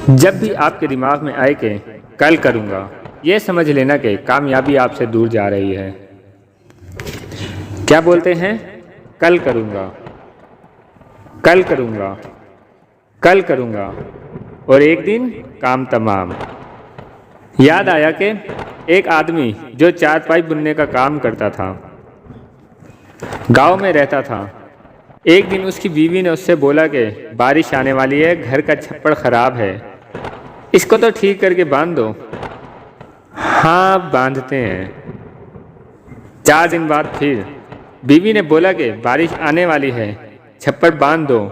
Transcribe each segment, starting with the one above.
جب بھی آپ کے دماغ میں آئے کہ کل کروں گا، یہ سمجھ لینا کہ کامیابی آپ سے دور جا رہی ہے۔ کیا بولتے ہیں؟ کل کروں گا، کل کروں گا، کل کروں گا، اور ایک دن کام تمام۔ یاد آیا کہ ایک آدمی جو چارپائی بننے کا کام کرتا تھا، گاؤں میں رہتا تھا۔ ایک دن اس کی بیوی نے اس سے بولا کہ بارش آنے والی ہے، گھر کا چھپڑ خراب ہے، اس کو تو ٹھیک کر کے باندھ دو۔ ہاں باندھتے ہیں۔ 4 دن بعد پھر بیوی نے بولا کہ بارش آنے والی ہے، چھپڑ باندھ دو،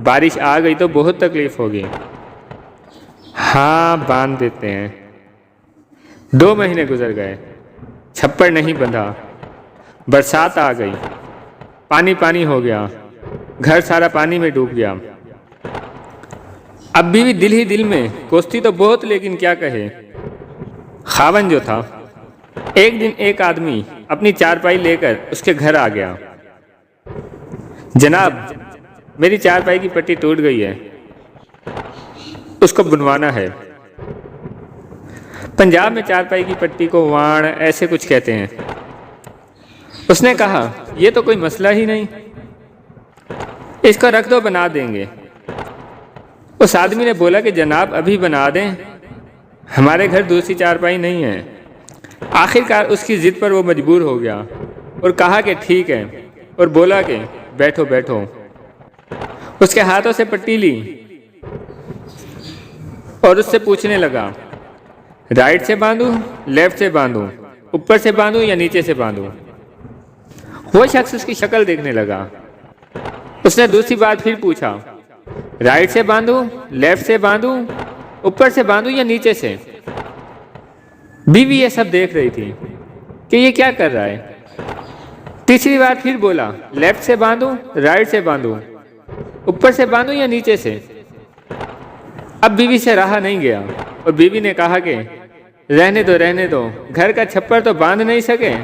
بارش آ گئی تو بہت تکلیف ہوگی۔ ہاں باندھ دیتے ہیں۔ 2 مہینے گزر گئے، چھپڑ نہیں بندھا، برسات آ گئی، پانی پانی ہو گیا، گھر سارا پانی میں ڈوب گیا۔ اب بیوی دل ہی دل میں کوستی تو بہت، لیکن کیا کہے۔ خاوند جو تھا، ایک دن ایک آدمی اپنی چارپائی لے کر اس کے گھر آ گیا۔ جناب، میری چارپائی کی پٹی ٹوٹ گئی ہے، اس کو بنوانا ہے۔ پنجاب میں چارپائی کی پٹی کو وان ایسے کچھ کہتے ہیں۔ اس نے کہا یہ تو کوئی مسئلہ ہی نہیں، اس کو رکھ دو، بنا دیں گے۔ اس آدمی نے بولا کہ جناب ابھی بنا دیں، ہمارے گھر دوسری چارپائی نہیں ہے۔ آخر کار اس کی ضد پر وہ مجبور ہو گیا اور کہا کہ ٹھیک ہے، اور بولا کہ بیٹھو بیٹھو۔ اس کے ہاتھوں سے پٹی لی اور اس سے پوچھنے لگا، رائٹ سے باندھوں، لیفٹ سے باندھوں، اوپر سے باندھوں یا نیچے سے باندھوں؟ وہ شخص اس کی شکل دیکھنے لگا۔ اس نے دوسری بار پھر پوچھا، رائٹ سے باندھوں، لیفٹ سے باندھوں، اوپر سے باندھوں یا نیچے سے؟ بیوی یہ سب دیکھ رہی تھی کہ یہ کیا کر رہا ہے۔ تیسری بار پھر بولا، لیفٹ سے باندھوں، رائٹ سے باندھوں، اوپر سے باندھوں یا نیچے سے؟ اب بیوی سے رہا نہیں گیا اور بیوی نے کہا کہ رہنے دو رہنے دو، گھر کا چھپر تو باندھ نہیں سکے،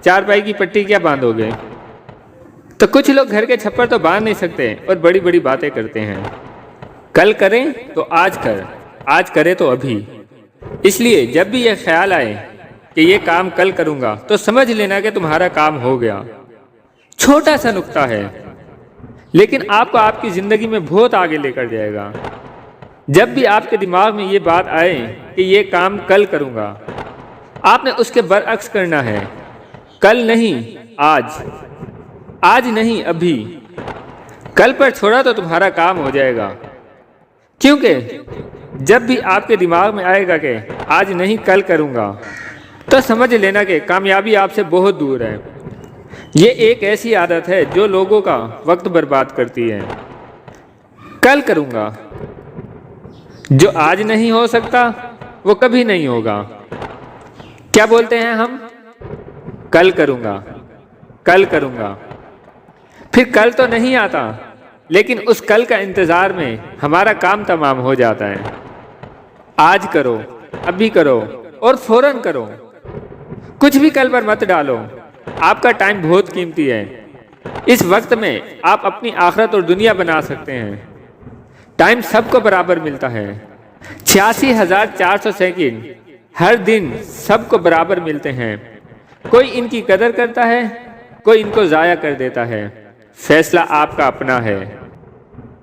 چارپائی کی پٹی کیا باندھو گے؟ تو کچھ لوگ گھر کے چھپر تو باندھ نہیں سکتے اور بڑی بڑی باتیں کرتے ہیں۔ کل کریں تو آج کر، آج کرے تو ابھی۔ اس لیے جب بھی یہ خیال آئے کہ یہ کام کل کروں گا، تو سمجھ لینا کہ تمہارا کام ہو گیا۔ چھوٹا سا نکتہ ہے، لیکن آپ کو آپ کی زندگی میں بہت آگے لے کر جائے گا۔ جب بھی آپ کے دماغ میں یہ بات آئے کہ یہ کام کل کروں گا، آپ نے اس کے برعکس کرنا ہے۔ کل نہیں آج، آج نہیں ابھی۔ کل پر چھوڑا تو تمہارا کام ہو جائے گا، کیونکہ جب بھی آپ کے دماغ میں آئے گا کہ آج نہیں کل کروں گا، تو سمجھ لینا کہ کامیابی آپ سے بہت دور ہے۔ یہ ایک ایسی عادت ہے جو لوگوں کا وقت برباد کرتی ہے۔ کل کروں گا، جو آج نہیں ہو سکتا وہ کبھی نہیں ہوگا۔ کیا بولتے ہیں ہم؟ کل کروں گا، کل کروں گا، پھر کل تو نہیں آتا، لیکن اس کل کا انتظار میں ہمارا کام تمام ہو جاتا ہے۔ آج کرو، ابھی کرو، اور فوراً کرو۔ کچھ بھی کل پر مت ڈالو۔ آپ کا ٹائم بہت قیمتی ہے۔ اس وقت میں آپ اپنی آخرت اور دنیا بنا سکتے ہیں۔ ٹائم سب کو برابر ملتا ہے۔ 86,400 سیکنڈ ہر دن سب کو برابر ملتے ہیں۔ کوئی ان کی قدر کرتا ہے، کوئی ان کو ضائع کر دیتا ہے۔ فیصلہ آپ کا اپنا ہے۔